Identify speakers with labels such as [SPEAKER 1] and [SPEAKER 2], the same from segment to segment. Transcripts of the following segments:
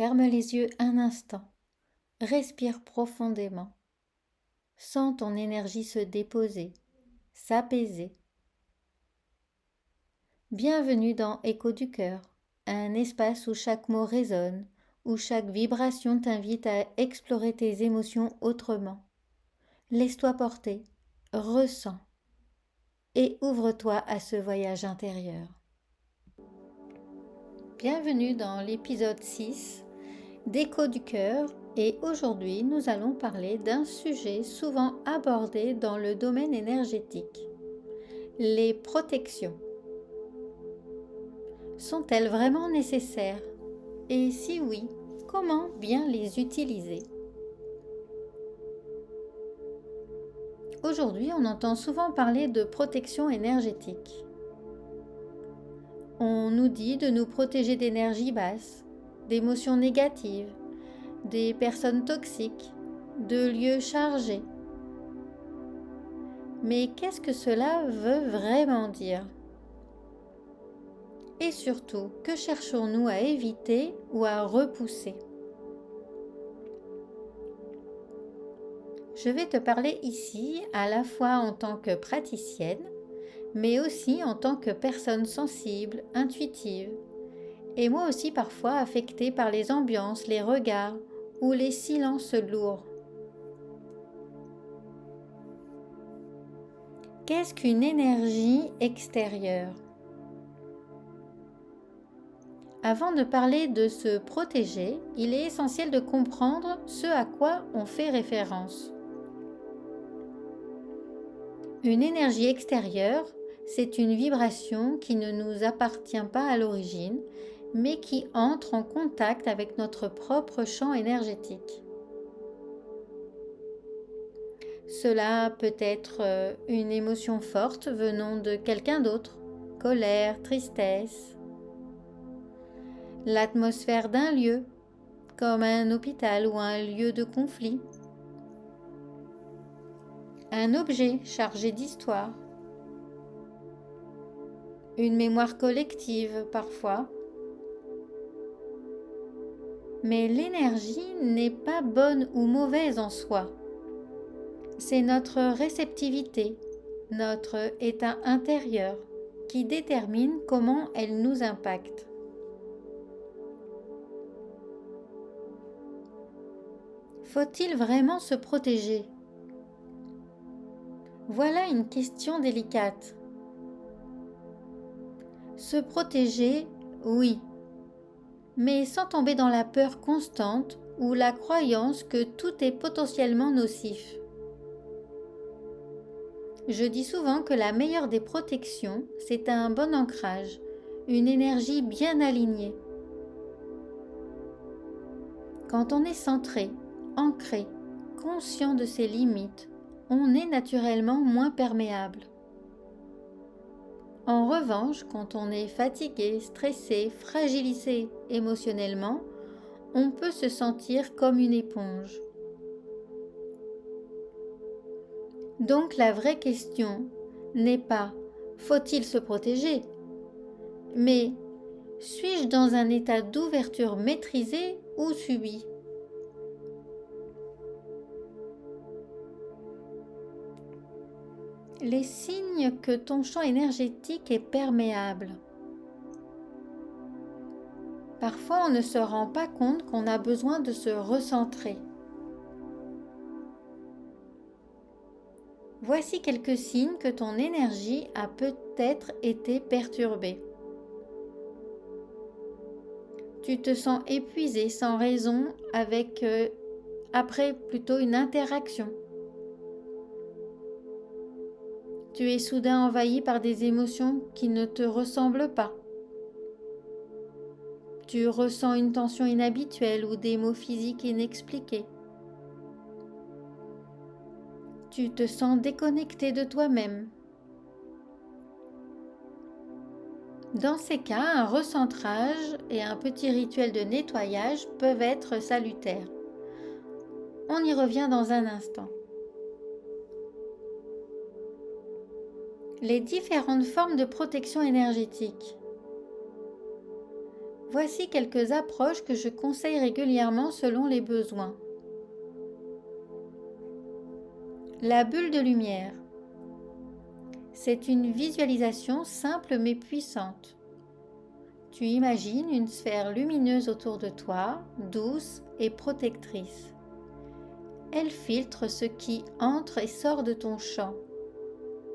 [SPEAKER 1] Ferme les yeux un instant, respire profondément. Sens ton énergie se déposer, s'apaiser. Bienvenue dans Écho du cœur, un espace où chaque mot résonne, où chaque vibration t'invite à explorer tes émotions autrement. Laisse-toi porter, ressens et ouvre-toi à ce voyage intérieur. Bienvenue dans l'épisode 6 d'Écho du cœur et aujourd'hui nous allons parler d'un sujet souvent abordé dans le domaine énergétique, les protections. Sont-elles vraiment nécessaires? Et si oui, comment bien les utiliser? Aujourd'hui, on entend souvent parler de protection énergétique. On nous dit de nous protéger d'énergie basse, d'émotions négatives, des personnes toxiques, de lieux chargés. Mais qu'est-ce que cela veut vraiment dire? Et surtout, que cherchons-nous à éviter ou à repousser? Je vais te parler ici à la fois en tant que praticienne, mais aussi en tant que personne sensible, intuitive, et moi aussi parfois affectée par les ambiances, les regards ou les silences lourds. Qu'est-ce qu'une énergie extérieure? Avant de parler de se protéger, il est essentiel de comprendre ce à quoi on fait référence. Une énergie extérieure, c'est une vibration qui ne nous appartient pas à l'origine, mais qui entre en contact avec notre propre champ énergétique. Cela peut être une émotion forte venant de quelqu'un d'autre, colère, tristesse, l'atmosphère d'un lieu, comme un hôpital ou un lieu de conflit, un objet chargé d'histoire, une mémoire collective parfois. Mais l'énergie n'est pas bonne ou mauvaise en soi. C'est notre réceptivité, notre état intérieur qui détermine comment elle nous impacte. Faut-il vraiment se protéger? Voilà une question délicate. Se protéger, oui, mais sans tomber dans la peur constante ou la croyance que tout est potentiellement nocif. Je dis souvent que la meilleure des protections, c'est un bon ancrage, une énergie bien alignée. Quand on est centré, ancré, conscient de ses limites, on est naturellement moins perméable. En revanche, quand on est fatigué, stressé, fragilisé émotionnellement, on peut se sentir comme une éponge. Donc la vraie question n'est pas « faut-il se protéger ?», mais « suis-je dans un état d'ouverture maîtrisé ou subi ?» Les signes que ton champ énergétique est perméable. Parfois, on ne se rend pas compte qu'on a besoin de se recentrer. Voici quelques signes que ton énergie a peut-être été perturbée. Tu te sens épuisé sans raison après plutôt une interaction. Tu es soudain envahi par des émotions qui ne te ressemblent pas. Tu ressens une tension inhabituelle ou des maux physiques inexpliqués. Tu te sens déconnecté de toi-même. Dans ces cas, un recentrage et un petit rituel de nettoyage peuvent être salutaires. On y revient dans un instant. Les différentes formes de protection énergétique. Voici quelques approches que je conseille régulièrement selon les besoins. La bulle de lumière. C'est une visualisation simple mais puissante. Tu imagines une sphère lumineuse autour de toi, douce et protectrice. Elle filtre ce qui entre et sort de ton champ.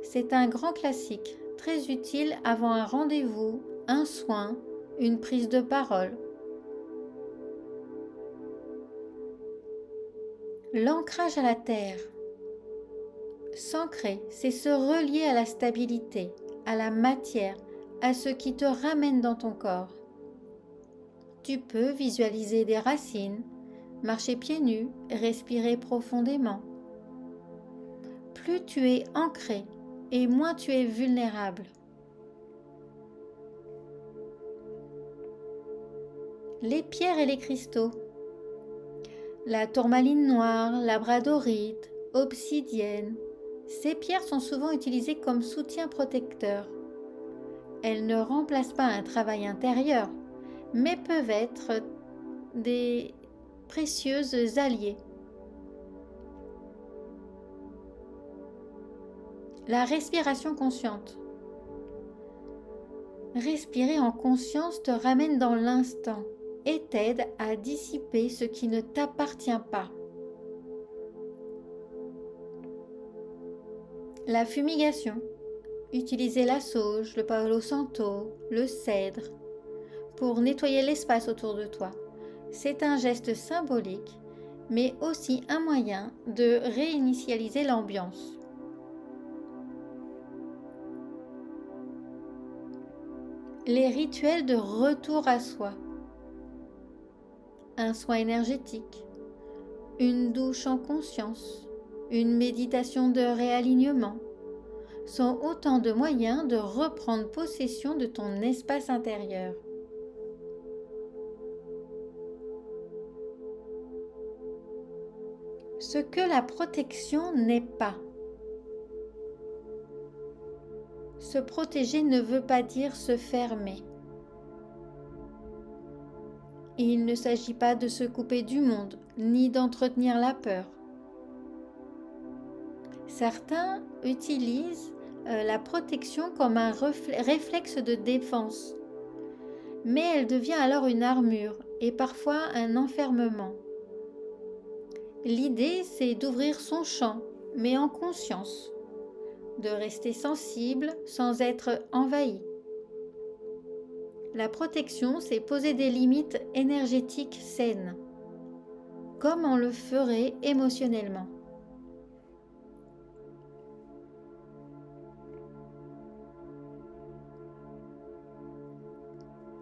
[SPEAKER 1] C'est un grand classique, très utile avant un rendez-vous, un soin, une prise de parole. L'ancrage à la terre. S'ancrer, c'est se relier à la stabilité, à la matière, à ce qui te ramène dans ton corps. Tu peux visualiser des racines, marcher pieds nus, respirer profondément. Plus tu es ancré et moins tu es vulnérable. Les pierres et les cristaux. La tourmaline noire, labradorite, obsidienne. Ces pierres sont souvent utilisées comme soutien protecteur. Elles ne remplacent pas un travail intérieur, mais peuvent être des précieuses alliées. La respiration consciente. Respirer en conscience te ramène dans l'instant et t'aide à dissiper ce qui ne t'appartient pas. La fumigation. Utilisez la sauge, le palo santo, le cèdre pour nettoyer l'espace autour de toi. C'est un geste symbolique, mais aussi un moyen de réinitialiser l'ambiance. Les rituels de retour à soi. Un soin énergétique, une douche en conscience, une méditation de réalignement sont autant de moyens de reprendre possession de ton espace intérieur. Ce que la protection n'est pas. Se protéger ne veut pas dire se fermer. Il ne s'agit pas de se couper du monde, ni d'entretenir la peur. Certains utilisent la protection comme un réflexe de défense, mais elle devient alors une armure et parfois un enfermement. L'idée, c'est d'ouvrir son champ, mais en conscience, de rester sensible sans être envahi. La protection, c'est poser des limites énergétiques saines, comme on le ferait émotionnellement.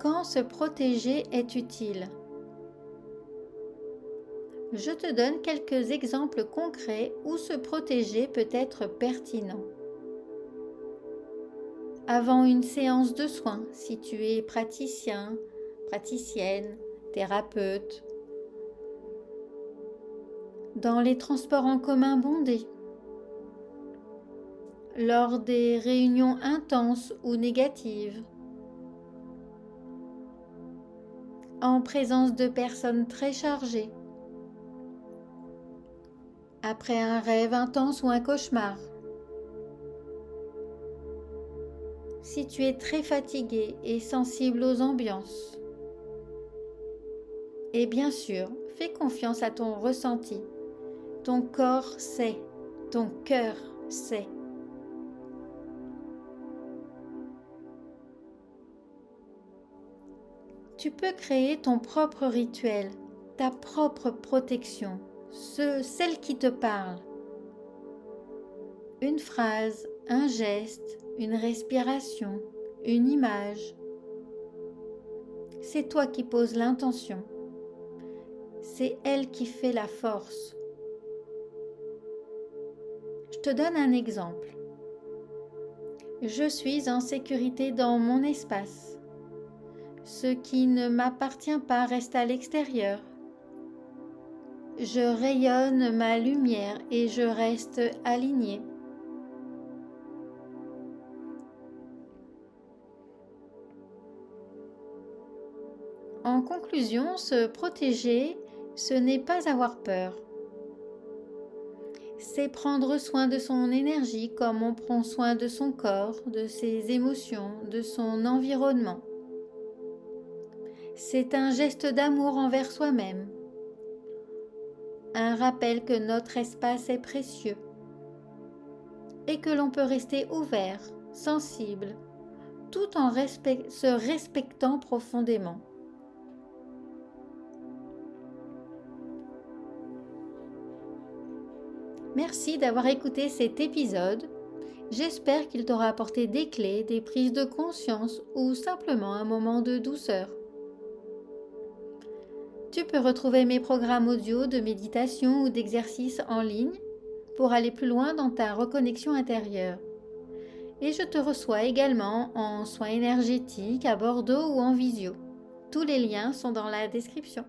[SPEAKER 1] Quand se protéger est utile. Je te donne quelques exemples concrets où se protéger peut être pertinent. Avant une séance de soins, si tu es praticien, praticienne, thérapeute. Dans les transports en commun bondés. Lors des réunions intenses ou négatives. En présence de personnes très chargées. Après un rêve intense ou un cauchemar. Si tu es très fatigué et sensible aux ambiances. Et bien sûr, fais confiance à ton ressenti. Ton corps sait, ton cœur sait. Tu peux créer ton propre rituel, ta propre protection, celle qui te parle. Une phrase, un geste, une respiration, une image. C'est toi qui poses l'intention. C'est elle qui fait la force. Je te donne un exemple. Je suis en sécurité dans mon espace. Ce qui ne m'appartient pas reste à l'extérieur. Je rayonne ma lumière et je reste aligné. conclusion, se protéger, ce n'est pas avoir peur. C'est prendre soin de son énergie comme on prend soin de son corps, de ses émotions, de son environnement. C'est un geste d'amour envers soi-même, un rappel que notre espace est précieux et que l'on peut rester ouvert, sensible, tout en se respectant profondément. Merci d'avoir écouté cet épisode. J'espère qu'il t'aura apporté des clés, des prises de conscience ou simplement un moment de douceur. Tu peux retrouver mes programmes audio de méditation ou d'exercice en ligne pour aller plus loin dans ta reconnexion intérieure. Et je te reçois également en soins énergétiques à Bordeaux ou en visio. Tous les liens sont dans la description.